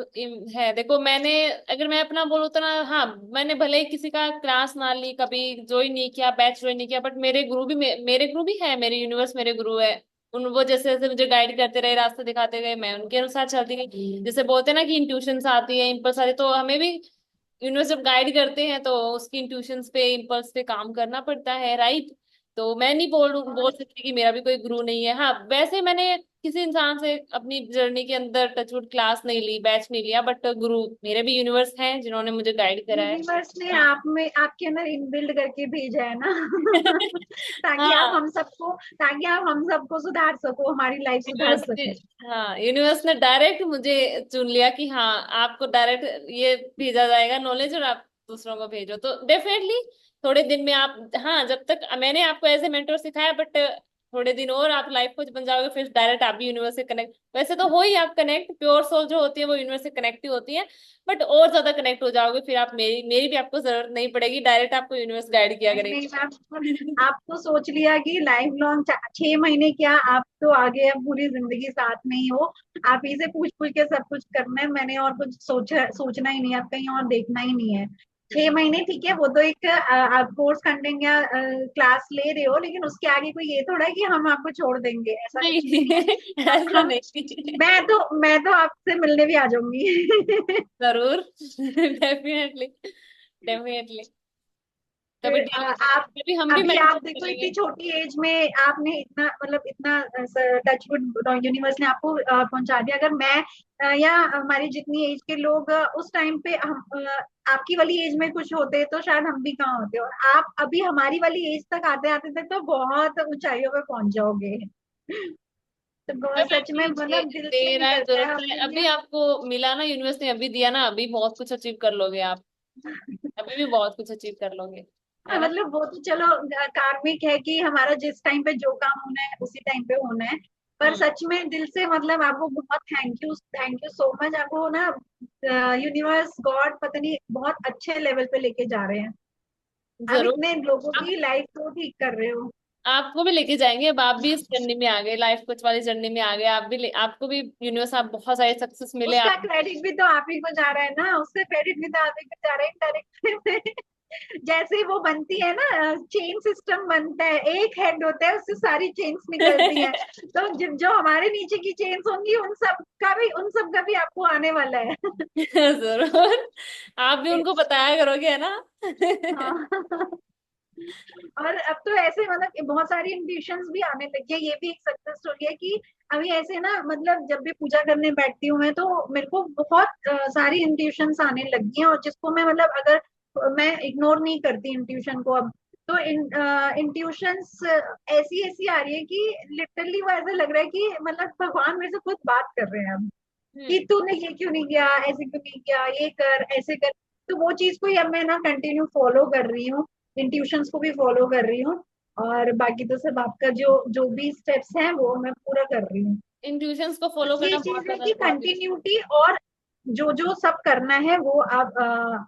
है। देखो मैंने, अगर मैं अपना बोलूँ तो ना, हाँ मैंने भले ही किसी का क्लास ना ली, कभी ज्वाइन नहीं किया, बैच ज्वाइन नहीं किया, बट मेरे गुरु भी मेरे गुरु भी है, मेरे यूनिवर्स मेरे गुरु है। उन वो जैसे जैसे मुझे गाइड करते रहे, रास्ते दिखाते गए, मैं उनके अनुसार चलती गई। जैसे बोलते हैं ना कि इंट्यूशंस आती है, इम्पल्स आती है, तो हमें भी यूनिवर्स जब गाइड करते हैं तो उसकी इंट्यूशंस पे, इम्पल्स पे काम करना पड़ता है, राइट। तो मैं नहीं बोल और सकती कि मेरा भी कोई गुरु नहीं है। हाँ वैसे मैंने किसी इंसान से अपनी जर्नी के अंदर टचवुड क्लास नहीं ली, बैच नहीं लिया, बट गुरु मेरे भी यूनिवर्स हैं जिन्होंने मुझे गाइड करा है। यूनिवर्स ने हाँ। आप में आपके अंदर इनबिल्ड करके भेजा है ना। हाँ ताकि आप हम सबको सुधार सको, हमारी लाइफ सुधार यूनिवर्स ने, सके। हाँ यूनिवर्स ने डायरेक्ट मुझे चुन लिया कि हाँ आपको डायरेक्ट ये भेजा जाएगा नॉलेज, और आप दूसरों को भेजो तो डेफिनेटली थोड़े दिन में आप, हाँ जब तक मैंने आपको एज ए मेंटर सिखाया, बट थोड़े दिन और आप लाइफ कोच बन जाओगे, फिर डायरेक्ट आप भी यूनिवर्स से कनेक्ट, वैसे तो हो ही आप कनेक्ट, प्योर सोल जो होती है वो यूनिवर्स से कनेक्ट ही होती है, बट और ज्यादा कनेक्ट हो जाओगे, फिर आप मेरी मेरी भी आपको जरूरत नहीं पड़ेगी, डायरेक्ट आपको यूनिवर्स गाइड किया नहीं नहीं करेगी। मैम, आप तो सोच लिया कि लाइफ लॉन्ग 6 महीने क्या, आप तो आगे अब पूरी जिंदगी साथ में ही हो। आप ही से पूछ पूछ के सब कुछ करना है, मैंने और कुछ सोचना ही नहीं है, आप कहीं और देखना ही नहीं है। 6 महीने ठीक है, वो तो एक आप कोर्स कंटेंट या क्लास ले रहे हो, लेकिन उसके आगे कोई ये थोड़ा है कि हम आपको छोड़ देंगे, ऐसा कुछ भी नहीं नहीं, है। ऐसा हम नहीं। मैं तो आपसे मिलने भी आ जाऊंगी। जरूर। Definitely, definitely. तभी फिर आप तभी हम भी अभी मेंटर आप देखो करेंगे। इतनी छोटी एज में आपने इतना मतलब इतना टचवुड यूनिवर्स ने आपको पहुंचा दिया। अगर मैं या हमारी जितनी एज के लोग उस टाइम पे हम आपकी वाली एज में कुछ होते तो शायद हम भी कहाँ होते, और आप अभी हमारी वाली एज तक आते आते तक तो बहुत ऊंचाइयों पे पहुंच जाओगे। तो बहुत सच में मतलब दिल से तेरा निकलता है जरूरत है, आपके अभी लिए। आपको मिला ना यूनिवर्स ने, अभी दिया ना, अभी बहुत कुछ अचीव कर लोगे आप। अभी भी बहुत कुछ अचीव कर लोगे, हाँ, है ना। मतलब वो तो चलो कार्मिक है कि हमारा जिस टाइम पे जो काम होना है उसी टाइम पे होना है। पर हम्म। सच में दिल से मतलब आपको बहुत थैंक यू सो मच, आपको ना यूनिवर्स गॉड पता नहीं बहुत अच्छे लेवल पे लेके जा रहे हैं। आप जरूर। इतने लोगों आप की लाइफ को ठीक कर रहे हो। आपको भी लेके जाएंगे। अब आप भी इस जर्नी में आ गए, लाइफ कोच वाली जर्नी में आ गए। आप भी आपको भी यूनिवर्स, आप बहुत सारे सक्सेस मिले उसका आप। क्रेडिट भी तो आप ही को जा रहा है ना, उसका क्रेडिट भी तो आप ही को जा रहा है इनडायरेक्ट। जैसे वो बनती है ना, चेन सिस्टम बनता है, एक हेड होता है उससे सारी चेन्स निकलती हैं। तो जो हमारे नीचे की चेन्स होंगी उन सब का भी आपको आने वाला है। जरूर। आप भी उनको बताया करोगे, है ना? हाँ। और अब तो ऐसे मतलब बहुत सारी इंट्यूशंस भी आने लगी है, ये भी एक सक्सेस स्टोरी है कि अभी ऐसे ना मतलब जब भी पूजा करने बैठती हूँ मैं, तो मेरे को बहुत सारी इंट्यूशंस आने लगी हैं, और जिसको मैं मतलब अगर मैं इग्नोर नहीं करती इंट्यूशन को अब। तो इंट्यूशंस ऐसी ऐसी आ रही है कि लिटरली वो ऐसा लग रहा है कि मतलब भगवान मेरे से खुद बात कर रहे हैं अब, कि हम्म। तूने ये क्यों नहीं किया, ऐसे क्यों नहीं किया, ये कर ऐसे कर। तो वो चीज को ही अब मैं ना कंटिन्यू फॉलो कर रही हूँ, इंट्यूशंस को भी फॉलो कर रही हूँ। और बाकी तो सब आपका जो जो भी स्टेप्स हैं वो मैं पूरा कर रही हूँ। इंट्यूशंस को फॉलो बस ये करना बहुत चीज है ज्यादा कि इम्पोर्टेंट। कंटिन्यूटी, और जो जो सब करना है वो आप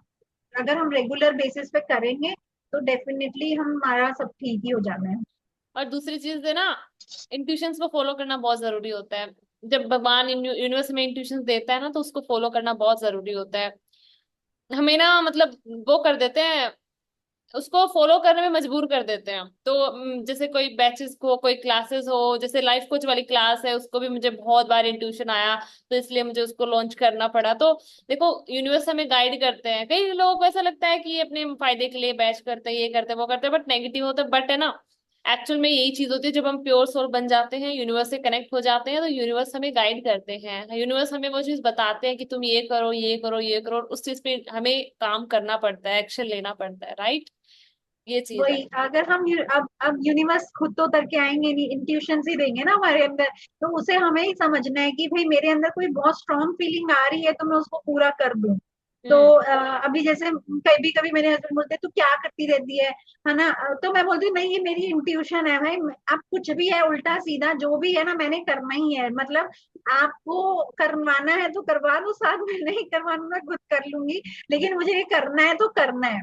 अगर हम रेगुलर बेसिस पे करेंगे तो डेफिनेटली हमारा सब ठीक ही हो जाना है। और दूसरी चीज है ना, इंट्यूशंस को फॉलो करना बहुत जरूरी होता है। जब भगवान यूनिवर्स में इंट्यूशंस देता है ना, तो उसको फॉलो करना बहुत जरूरी होता है। हमें ना मतलब वो कर देते हैं, उसको फॉलो करने में मजबूर कर देते हैं। तो जैसे कोई बैचेस को, कोई क्लासेस हो, जैसे लाइफ कोच वाली क्लास है, उसको भी मुझे बहुत बार इंट्यूशन आया, तो इसलिए मुझे उसको लॉन्च करना पड़ा। तो देखो, यूनिवर्स हमें गाइड करते हैं। कई लोगों को ऐसा लगता है कि ये अपने फायदे के लिए बैच करते हैं, ये करते हैं वो करते हैं, बट नेगेटिव होता है। बट है ना, एक्चुअल में यही चीज होती है, जब हम प्योर सोल बन जाते हैं, यूनिवर्स से कनेक्ट हो जाते हैं, तो यूनिवर्स हमें गाइड करते हैं। यूनिवर्स हमें वो चीज बताते हैं कि तुम ये करो, ये करो, ये करो, और उस चीज पे हमें काम करना पड़ता है, एक्शन लेना पड़ता है, राइट? ये चीज है। वही अगर हम अब यूनिवर्स खुद तो उतर के आएंगे नहीं, इंट्यूशन ही देंगे ना हमारे अंदर। तो उसे हमें ही समझना है कि भाई मेरे अंदर कोई बहुत स्ट्रांग फीलिंग आ रही है तो मैं उसको पूरा कर दूं। तो हम्म। अभी जैसे कभी कभी मेरे हस्बैंड बोलते हैं तू क्या करती रहती है ना। तो मैं बोलती हूँ नहीं ये मेरी इंट्यूशन है भाई। अब कुछ भी है उल्टा सीधा जो भी है ना मैंने करना ही है, मतलब आपको करवाना है तो करवा लो, साथ में नहीं करवाना मैं खुद कर लूंगी, लेकिन मुझे ये करना है तो करना है।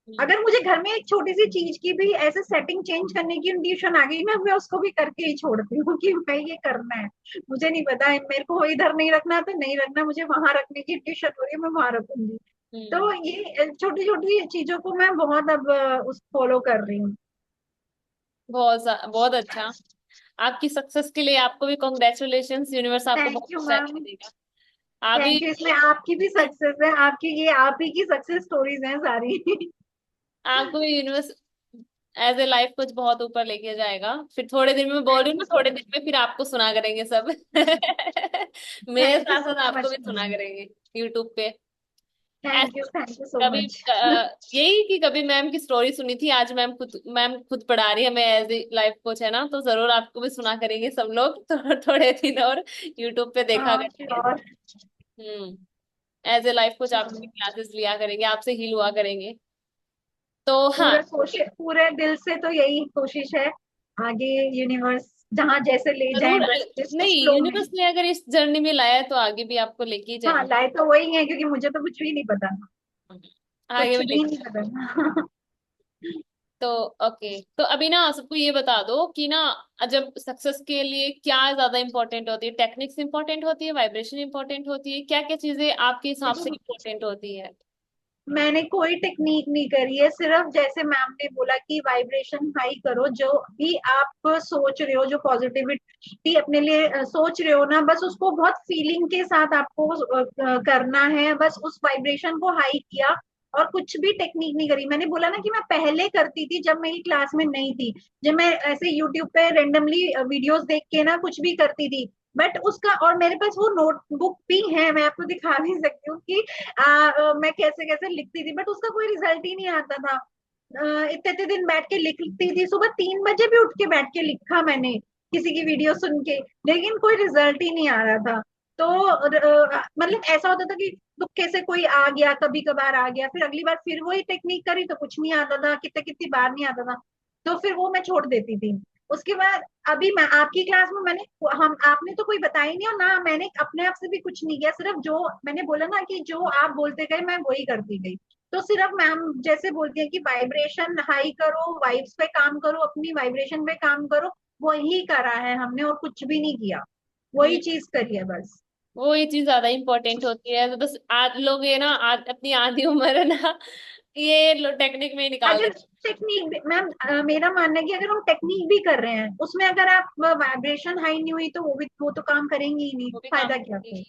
हम्म। अगर मुझे घर में एक छोटी सी चीज की भी ऐसे सेटिंग चेंज करने की इंट्यूशन आ गई ना, मैं उसको भी करके ही छोड़ती हूँ कि मैं ये करना है। मुझे नहीं पता है मेरे को इधर नहीं रखना तो नहीं रखना, मुझे वहां रखने की इंट्यूशन हो रही है मैं वहां रखूंगी। हम्म। तो ये छोटी छोटी चीजों को मैं बहुत अब उस फॉलो कर रही हूँ। बहुत अच्छा। आपकी सक्सेस के लिए आपको भी कॉन्ग्रेचुलेशंस। यूनिवर्स आपको थैंक बहुत यू अच्छा मैम। देगा। आप भी थैंक यू, इसमें आपकी भी सक्सेस है, आपकी ये आप ही की सक्सेस स्टोरीज हैं सारी। आपको भी यूनिवर्स एज ए लाइफ कुछ बहुत ऊपर लेके जाएगा। फिर थोड़े दिन में, मैं बोल रही थैंक हूँ यू ना, सो थोड़े दिन मच। में फिर आपको सुना करेंगे सब। मेरे थैंक यू साथ सो साथ आपको मच भी सुना मैम। करेंगे यूट्यूब पे। थैंक यू सो कभी मच। यही कि कभी मैम की स्टोरी सुनी थी, आज मैम खुद पढ़ा रही है हमें एज ए लाइफ कोच, है ना? तो जरूर आपको भी सुना करेंगे सब लोग। तो थोड़े दिन और यूट्यूब पे देखा हाँ करेंगे। Sure. Hmm. As a life coach आपकी भी क्लासेस लिया करेंगे, आपसे हील हुआ करेंगे। तो हाँ। पूरा कोशिश पूरे दिल से तो यही कोशिश है, आगे यूनिवर्स जहां जैसे ले जाए जरूर। बस जिस नहीं, फ्लो में। यूनिवर्स ने अगर इस जर्नी में लाया है, तो आगे भी आपको लेके ही हाँ जाएंगे। लाए तो वही है क्योंकि मुझे तो कुछ भी नहीं पता, आगे कुछ भी भी लेके नहीं जाएंगे। पता। तो ओके, तो अभी ना सबको ये बता दो कि ना, जब सक्सेस के लिए क्या ज्यादा इंपॉर्टेंट होती है? टेक्निक्स इंपॉर्टेंट होती है, वाइब्रेशन इंपॉर्टेंट होती है, क्या क्या चीजें आपके हिसाब से देखो इंपॉर्टेंट होती है? मैंने कोई टेक्निक नहीं करी है, सिर्फ जैसे मैम ने बोला कि वाइब्रेशन हाई करो, जो भी आप सोच रहे हो, जो पॉजिटिविटी अपने लिए सोच रहे हो ना, बस उसको बहुत फीलिंग के साथ आपको करना है, बस उस वाइब्रेशन को हाई किया। और कुछ भी टेक्निक नहीं करी। मैंने बोला ना कि मैं पहले करती थी जब मेरी क्लास में नहीं थी, जब मैं ऐसे यूट्यूब पे रेंडमली वीडियोस देख के ना कुछ भी करती थी। बट उसका, और मेरे पास वो नोटबुक भी है, मैं आपको दिखा भी सकती हूँ कि मैं कैसे कैसे लिखती थी, बट उसका कोई रिजल्ट ही नहीं आता था। इतने इतने दिन बैठ के लिखती थी, सुबह 3 बजे भी उठ के बैठ के लिखा मैंने किसी की वीडियो सुन के, लेकिन कोई रिजल्ट ही नहीं आ रहा था। तो मतलब ऐसा होता था कि तुक्के से कोई आ गया, कभी कभार आ गया, फिर अगली बार फिर वही टेक्निक करी तो कुछ नहीं आता था, कितने कितनी बार नहीं आता था। तो फिर वो मैं छोड़ देती थी। उसके बाद अभी मैं आपकी क्लास में मैंने हम आपने तो कोई बताया ही नहीं और ना मैंने अपने आप से भी कुछ नहीं किया, सिर्फ जो मैंने बोला ना कि जो आप बोलते गए मैं वही करती गई। तो सिर्फ मैम जैसे बोलती है कि वाइब्रेशन हाई करो, वाइब्स पे काम करो, अपनी वाइब्रेशन पे काम करो, वही करा है हमने और कुछ भी नहीं किया, हम्म। वही चीज करी है बस। वो ये चीज ज्यादा इंपॉर्टेंट होती है, तो बस लोग ये ना अपनी आधी उम्र ना ये टेक्निक में ही निकाल अगर देते टेक्निक मैम मेरा मानना है कि अगर हम टेक्निक भी कर रहे हैं उसमें अगर आप वाइब्रेशन हाई नहीं हुई तो वो तो काम करेंगे ही नहीं, हैं, वो भी काम फायदा क्या करते फिर। हैं।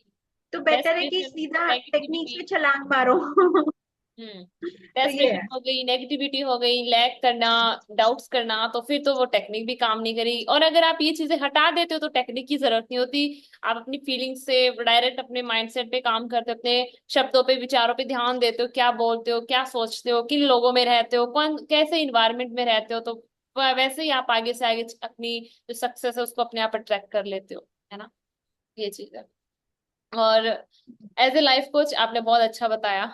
तो बेटर है कि डेस्परेशन, सीधा टेक्निक नेगेटिविटी। पे छलांग मारो। हम्म। तो ये डेस्परेशन है। हो गई, नेगेटिविटी हो गई, लैग करना, डाउट्स करना, तो फिर तो वो टेक्निक भी काम नहीं करी। और अगर आप ये चीजें हटा देते हो तो टेक्निक की जरूरत नहीं होती। आप अपनी फीलिंग्स से डायरेक्ट अपने माइंडसेट पे काम करते हो, अपने शब्दों पे विचारों पे ध्यान देते हो, क्या बोलते हो, क्या सोचते हो, किन लोगों में रहते हो, कौन कैसे इन्वायरमेंट में रहते हो, तो वैसे ही आप आगे से आगे अपनी जो सक्सेस है उसको अपने आप अट्रैक्ट कर लेते हो, है ना। ये चीज है। और एज ए लाइफ कोच आपने बहुत अच्छा बताया।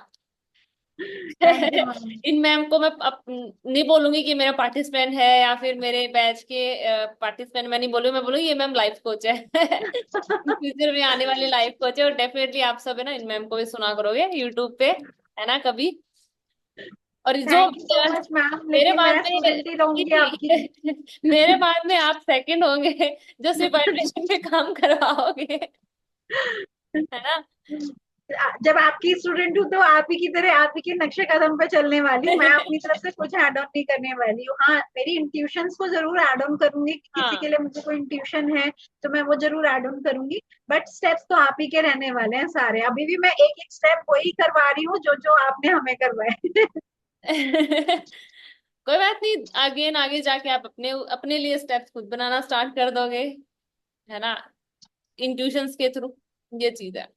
Thank you ma'am. In ma'am को मैं नहीं बोलूंगी कि मेरा पार्टिसिपेंट है या फिर मेरे बैच के पार्टिसिपेंट, मैं नहीं बोलूंगी, मैं बोलूंगी ये मैम लाइफ कोच है। फ्यूचर में आने वाली लाइफ कोच है, और डेफिनेटली आप सब है ना इन मैम को भी सुना करोगे यूट्यूब पे, है ना कभी। और जो thank you so much ma'am, मेरे लेकिन बाद मैं में स्टूडेंट ही रहूंगी आपकी। मेरे बाद में आप सेकंड होंगे जो सिर्फ वाइब्रेशन पे काम करवाओगे, है ना। जब आपकी स्टूडेंट हूँ तो आप ही की तरह आप ही के नक्शे कदम पे चलने वाली हूँ, मैं अपनी तरफ से कुछ ऐड ऑन नहीं करने वाली हूँ। हाँ मेरी इंट्यूशंस को जरूर ऐड ऑन करूंगी कि किसी के हाँ। लिए मुझे कोई इंट्यूशन है तो मैं वो जरूर ऐड ऑन करूंगी। बट स्टेप्स तो आप ही के रहने वाले हैं सारे, अभी भी मैं एक एक स्टेप वही करवा रही हूँ जो जो आपने हमें करवाए। कोई बात नहीं, आगे आगे जाके आप अपने अपने लिए स्टेप्स खुद बनाना स्टार्ट कर दोगे, है ना, इंट्यूशंस के थ्रू। ये चीज है।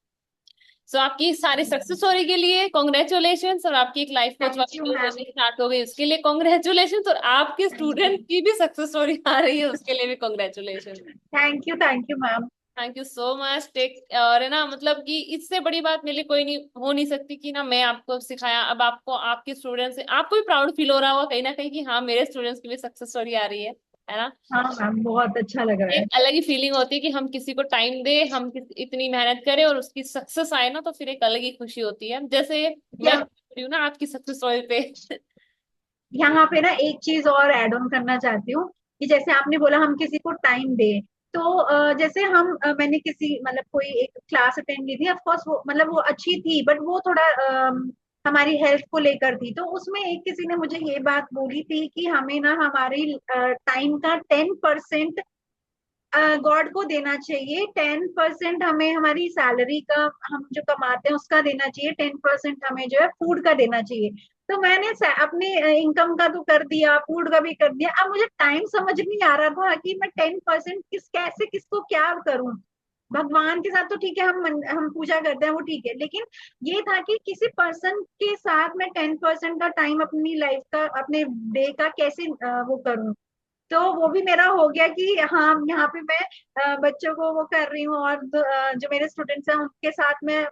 सो आपकी सारी सक्सेस स्टोरी के लिए कॉन्ग्रेचुलेशन, और आपकी एक लाइफ कोच थैंक वाली यू जो मैम। जर्नी स्टार्ट हो गई उसके लिए कॉन्ग्रेचुलेशन, और आपके स्टूडेंट की भी सक्सेस स्टोरी आ रही है उसके लिए भी congratulation. Thank you ma'am. Thank you so much, take. और है ना, मतलब कि इससे बड़ी बात मेरे लिए कोई नहीं हो नहीं सकती कि ना मैं आपको सिखाया, अब आपको आपके स्टूडेंट्स से आपको भी प्राउड फील हो रहा होगा कहीं ना कहीं कि हाँ मेरे स्टूडेंट्स की भी सक्सेस स्टोरी आ रही है ना। हाँ मैम बहुत अच्छा लग रहा है। एक अलग ही फीलिंग होती है कि हम किसी को टाइम दे, हम इतनी मेहनत करें और उसकी सक्सेस आए ना, तो फिर एक अलग ही खुशी होती है, जैसे मैं या खुश हो रही हूँ ना आपकी सक्सेस स्टोरी पे। यहाँ पे ना एक चीज और ऐड ऑन करना चाहती हूँ कि जैसे आपने बोला हम किसी को टाइम दे, तो जैसे हम मैंने किसी मतलब कोई एक क्लास अटेंड की थी, ऑफ कोर्स वो मतलब वो अच्छी थी बट वो थोड़ा हमारी हेल्थ को लेकर थी, तो उसमें एक किसी ने मुझे ये बात बोली थी कि हमें ना हमारी टाइम का 10% गॉड को देना चाहिए, 10% हमें हमारी सैलरी का हम जो कमाते हैं उसका देना चाहिए, 10% हमें जो है फूड का देना चाहिए। तो मैंने अपने इनकम का तो कर दिया, फूड का भी कर दिया, अब मुझे टाइम समझ नहीं आ रहा था कि मैं 10% कैसे किसको क्या करूं। भगवान के साथ तो ठीक है, हम पूजा करते हैं वो ठीक है, लेकिन ये था कि किसी पर्सन के साथ मैं 10% का टाइम अपनी लाइफ का अपने डे का कैसे वो करूं। तो वो भी मेरा हो गया कि हाँ यहाँ पे मैं बच्चों को वो कर रही हूँ और जो मेरे स्टूडेंट्स हैं उनके साथ मैं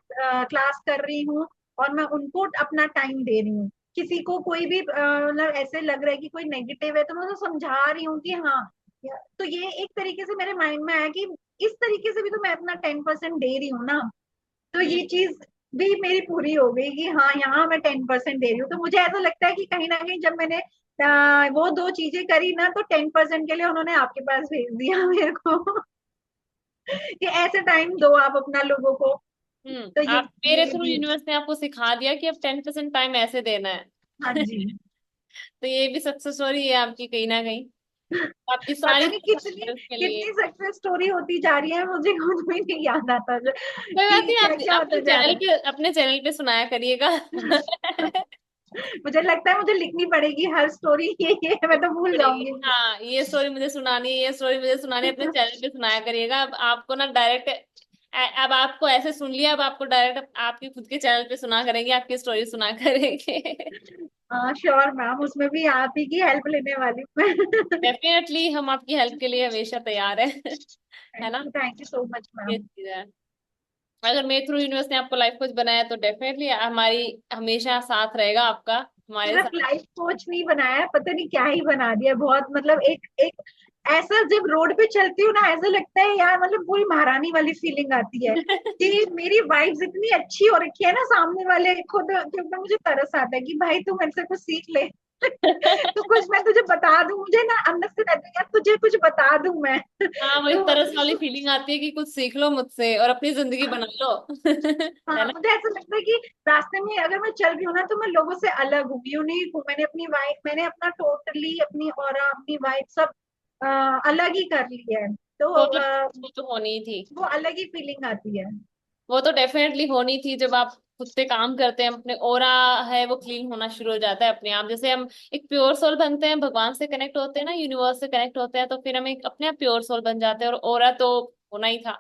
क्लास कर रही हूँ और मैं उनको अपना टाइम दे रही हूँ। किसी को कोई भी मतलब ऐसे लग रहा है कि कोई नेगेटिव है तो मैं उसको समझा रही हूँ कि हाँ तो ये एक तरीके से मेरे माइंड में आया कि इस तरीके से भी तो मैं अपना 10% दे रही हूँ ना। तो हम्म। ये चीज भी मेरी पूरी हो गई कि हाँ यहाँ मैं 10% दे रही हूँ, तो मुझे ऐसा लगता है कि कहीं ना कहीं जब मैंने वो दो चीजें करी ना तो 10% के लिए उन्होंने आपके पास भेज दिया मेरे को कि ऐसे टाइम दो आप अपना लोगों को। तो आप मेरे ये थ्रू भी यूनिवर्स ने आपको सिखा दिया कि अब 10% टाइम ऐसे देना है। हाँ जी। तो ये भी सक्सेस स्टोरी है आपकी कहीं ना कहीं, आपकी पता सारी नहीं कितनी के लिए। कितनी सक्सेस स्टोरी होती जा रही है, मुझे खुद भी नहीं याद आता कोई बात कि नहीं, क्या क्या आप होता अपने जा चैनल रहा पे सुनाया करिएगा। है। मुझे लगता है मुझे लिखनी पड़ेगी हर स्टोरी, ये मैं तो भूल पड़ेगी, जाऊंगी। हाँ ये स्टोरी मुझे सुनानी है, ये स्टोरी मुझे सुनानी है, अपने चैनल पे सुनाया करिएगा। अब आपको ना डायरेक्ट, अब आपको ऐसे सुन लिया, अब आपको डायरेक्ट आपके खुद के चैनल पे सुना करेंगे, आपकी स्टोरी सुना करेंगे। हाँ श्योर मैम, उसमें भी आप ही की हेल्प लेने वाली हूँ मैं। डेफिनेटली हम आपकी हेल्प के लिए हमेशा तैयार है। है ना। थैंक यू सो मच ये मैम। चीज है। अगर मेरे थ्रू यूनिवर्स ने आपको लाइफ कोच बनाया तो डेफिनेटली हमारी हमेशा साथ रहेगा आपका, हमारे सिर्फ साथ। लाइफ कोच नहीं बनाया, पता नहीं क्या ही बना दिया, बहुत मतलब एक एक ऐसा जब रोड पे चलती हूँ ना, ऐसा लगता है यार, मतलब पूरी महारानी वाली फीलिंग आती है कि मेरी वाइब्स इतनी अच्छी हो रखी है ना, सामने वाले खुद के ऊपर मुझे तरस आता है कि भाई तू मेरे से कुछ सीख ले। तो कुछ मैं तुझे बता दूं, मुझे ना अंदर से रहता है यार तुझे कुछ बता दूं मैं। हाँ, वही तो तरस वाली फीलिंग आती है कि कुछ सीख लो मुझसे और अपनी जिंदगी बना लो। है हाँ, ना। मुझे ऐसा लगता है कि रास्ते में अगर मैं चल रही हूँ ना, तो मैं लोगों से अलग हूँ, यूनिक हूँ। मैंने अपनी वाइब, मैंने अपना टोटली अपनी ऑरा, अपनी वाइब सब अलग ही कर ली है। तो वो तो होनी ही थी। वो अलग ही फीलिंग आती है। वो तो डेफिनेटली होनी थी। जब आप खुद पे काम करते हैं, अपने ओरा है वो क्लीन होना शुरू हो जाता है अपने आप। जैसे हम एक प्योर सोल बनते हैं, भगवान से कनेक्ट होते हैं ना, यूनिवर्स से कनेक्ट होते हैं, तो फिर हम एक अपने आप प्योर सोल बन जाते हैं। और ओरा तो होना ही था।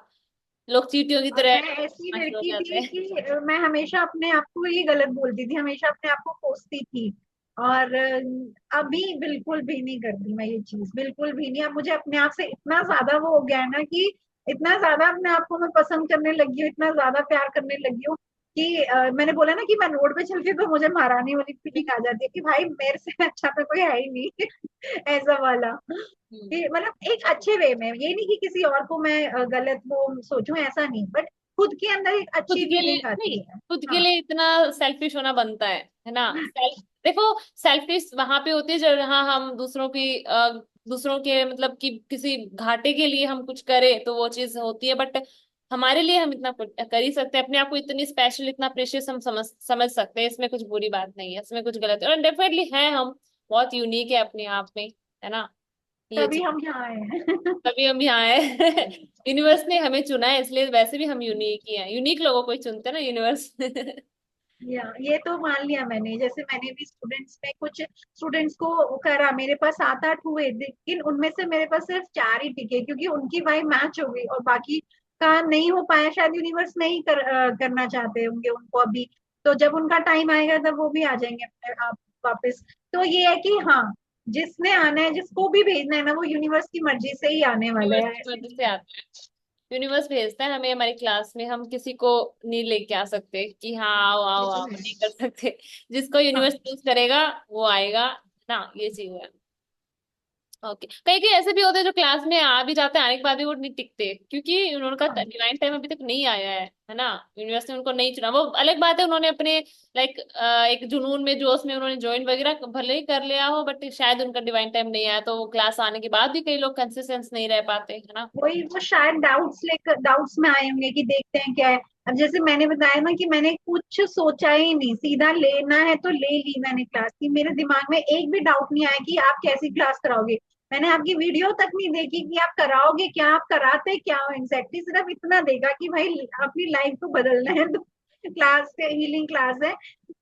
लोग चींटियों की और तरह मैं ऐसी होना शुरू हो लड़की जाते थी हैं। कि मैं हमेशा अपने आप को ही गलत बोलती थी, हमेशा अपने आप को कोसती थी। और अभी बिल्कुल भी नहीं करती मैं ये चीज, बिल्कुल भी नहीं। अब मुझे अपने आप से इतना ज्यादा वो हो गया है ना कि इतना ज्यादा अपने आप को मैं पसंद करने लगी हूँ, इतना ज्यादा प्यार करने लगी हूँ कि मैंने बोला ना कि मैं रोड पे चलती हूँ तो मुझे महारानी वाली फीलिंग आ जाती है कि भाई मेरे से अच्छा तो कोई है ही नहीं। ऐसा वाला हम्म। कि मतलब एक अच्छे वे में, ये नहीं कि किसी और को मैं गलत वो सोचूं, ऐसा नहीं, बट खुद के अंदर एक खुद अच्छी के लिए फीलिंग आती नहीं, है। खुद के हाँ। लिए इतना सेल्फिश होना बनता है ना। देखो, सेल्फिश वहां पे होती है जहाँ हम दूसरों की दूसरों के मतलब कि किसी घाटे के लिए हम कुछ करें तो वो चीज होती है। बट हमारे लिए हम इतना कर ही सकते हैं, अपने आप को इतनी स्पेशल, इतना प्रेशियस हम समझ सकते हैं। इसमें कुछ बुरी बात नहीं है, इसमें कुछ गलत है। और डेफिनेटली है, हम बहुत यूनिक है अपने आप में, है ना। ये तभी चीज, हम यहाँ आए हैं। तभी हम यहाँ आए। यूनिवर्स ने हमें चुना है, इसलिए वैसे भी हम यूनिक ही हैं। यूनिक लोगों को ही चुनते हैं ना यूनिवर्स। या ये तो मान लिया मैंने, जैसे मैंने भी स्टूडेंट्स में कुछ स्टूडेंट्स को करा, मेरे पास 7-8 हुए, लेकिन उनमें से मेरे पास सिर्फ 4 ही टिके क्योंकि उनकी वाइब मैच हो गई, और बाकी का नहीं हो पाया। शायद यूनिवर्स नहीं करना चाहते होंगे उनको अभी। तो जब उनका टाइम आएगा तब वो भी आ जाएंगे अपने आप वापस। तो ये है कि हाँ, जिसने आना है, जिसको भी भेजना है ना, वो यूनिवर्स की मर्जी से ही आने वाला यूनिवर्स है, की ऐसे मदद नहीं से है। आता है। यूनिवर्स भेजता है हमें हमारी क्लास में। हम किसी को नहीं लेके आ सकते कि हाँ आओ ये आओ तो आओ, है। नहीं कर सकते। जिसको यूनिवर्स हाँ। चूज करेगा वो आएगा ना, ये चीज है। ओके, कई कई ऐसे भी होते हैं जो क्लास में आ भी जाते हैं, आने के बाद भी वो नहीं टिकते क्योंकि उनका हाँ। डिवाइन टाइम अभी तक नहीं आया है ना। यूनिवर्स ने उनको नहीं चुना, वो अलग बात है। उन्होंने अपने लाइक एक जुनून में, जोश में उन्होंने ज्वाइन वगैरह भले ही कर लिया हो, बट शायद उनका डिवाइन टाइम नहीं आया, तो वो क्लास आने के बाद भी कई लोग कंसिस्टेंस नहीं रह पाते, है ना। वही, वो शायद डाउट्स लेकर, डाउट्स में आए होंगे कि देखते हैं क्या है। अब जैसे मैंने बताया ना कि मैंने कुछ सोचा ही नहीं, सीधा लेना है तो ले ली मैंने क्लास की। मेरे दिमाग में एक भी डाउट नहीं आया कि आप कैसी क्लास कराओगे। मैंने आपकी वीडियो तक नहीं देखी कि आप कराओगे क्या, आप कराते क्या हो एग्जैक्टली। सिर्फ इतना देखा कि भाई अपनी लाइफ को बदलना है तो क्लास हीलिंग क्लास है,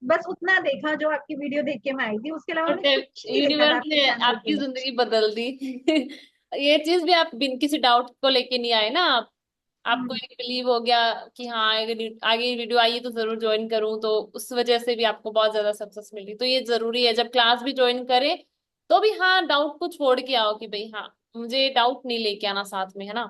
बस उतना देखा जो आपकी वीडियो देख के मैं आई थी। उसके अलावा बट मैंने कुछ नहीं देखा था यूनिवर्स आपके ने चैनल आपकी पे। जिंदगी बदल दी। ये चीज भी आप बिन किसी डाउट को लेके नहीं आए ना आप। आपको हम्म। एक बिलीव हो गया कि हाँ अगर आगे वीडियो आई है तो जरूर ज्वाइन करूँ, तो उस वजह से भी आपको बहुत ज्यादा सक्सेस मिली। तो ये जरूरी है जब क्लास भी ज्वाइन करें तो भी हाँ डाउट को छोड़ के आओ कि भाई हाँ मुझे डाउट नहीं लेके आना साथ में, है ना।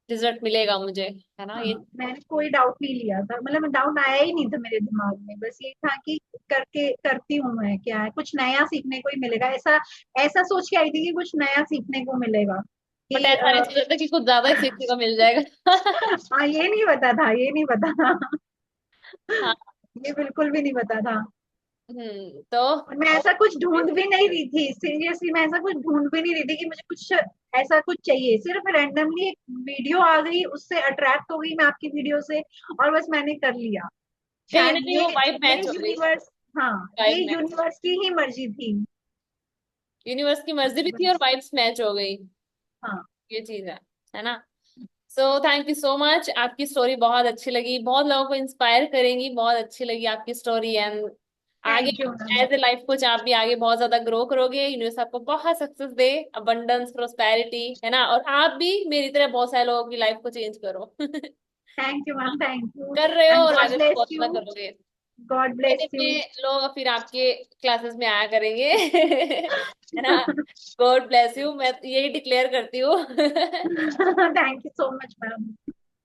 रिजल्ट मिलेगा मुझे, है ना हाँ, ये। मैंने कोई डाउट नहीं लिया था, मतलब डाउट आया ही नहीं था मेरे दिमाग में। बस ये था कि करके करती हूँ मैं, क्या है, कुछ नया सीखने को ही मिलेगा, ऐसा ऐसा सोच के आई थी कि कुछ नया सीखने को मिलेगा बट कि ऐसा नहीं सोचा था कि कुछ ज्यादा ही सीखने को मिल जाएगा। हाँ, ये नहीं पता था, ये नहीं पता था। हाँ। ये बिल्कुल भी नहीं पता था। तो और मैं ऐसा कुछ ढूंढ भी नहीं रही थी, सीरियसली मैं ऐसा कुछ ढूंढ भी नहीं रही थी कि मुझे कुछ ऐसा कुछ चाहिए। सिर्फ रैंडमली एक वीडियो आ गई, उससे अट्रैक्ट हो गई मैं आपकी वीडियो से, और बस मैंने कर लिया। कहीं ना शायद कहीं वो वाइब ये मैच हो गई। यूनिवर्स, हाँ, ये वाइब मैच, यूनिवर्स की ही मर्जी थी। यूनिवर्स की मर्जी भी थी और बस। वाइब्स मैच हो गई। हाँ। ये चीज है ना। So thank you so much, आपकी स्टोरी बहुत अच्छी लगी, बहुत लोगों को इंस्पायर करेंगी, बहुत अच्छी लगी आपकी स्टोरी। एंड आगे thank you ma'am. As a life coach आप भी आगे बहुत ज्यादा ग्रो करोगे। यूनिवर्स आपको बहुत सक्सेस दे, अबंडेंस, प्रोस्पेरिटी, है ना। और आप भी मेरी तरह बहुत सारे लोगों की लाइफ को चेंज करो। Thank you ma'am, thank you. कर रहे हो एंड और गॉड आगे भी ब्लेस बहुत यू। ज्यादा करोगे। गॉड मेरे ब्लेस यू। में लोग फिर आपके क्लासेस में आया करेंगे। है ना। गॉड ब्लेस यू, मैं यही डिक्लेयर करती हूँ। Thank you so much ma'am.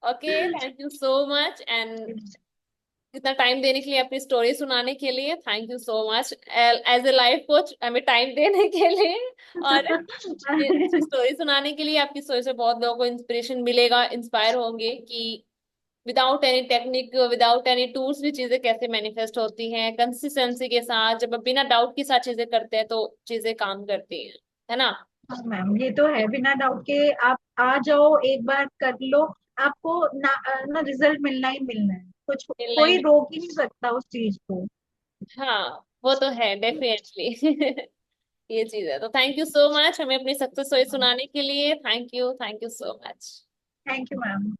Okay, thank you so much. And इतना टाइम देने के लिए, अपनी स्टोरी सुनाने के लिए। Thank you so much as a life coach, हमें टाइम देने के लिए और ये अच्छी स्टोरी सुनाने के लिए। आपकी स्टोरी से बहुत लोगों को इंस्पिरेशन मिलेगा, इंस्पायर होंगे कि without any technique, without any tools भी चीजें कैसे मैनिफेस्ट होती हैं, कंसिस्टेंसी के साथ। जब आप बिना डाउट के साथ चीजें करते हैं तो चीजें काम करती हैं, है ना। हाँ मैम, ये तो है, बिना डाउट के आप आ जाओ, एक बार कर लो, आपको ना ना रिजल्ट मिलना ही मिलना है, कुछ मिलना ही कोई रोक ही नहीं सकता उस चीज को। हाँ, वो तो है डेफिनेटली। ये चीज है। तो थैंक यू सो मच हमें अपनी सक्सेस स्टोरी सुनाने के लिए। Thank you so much. Thank you ma'am.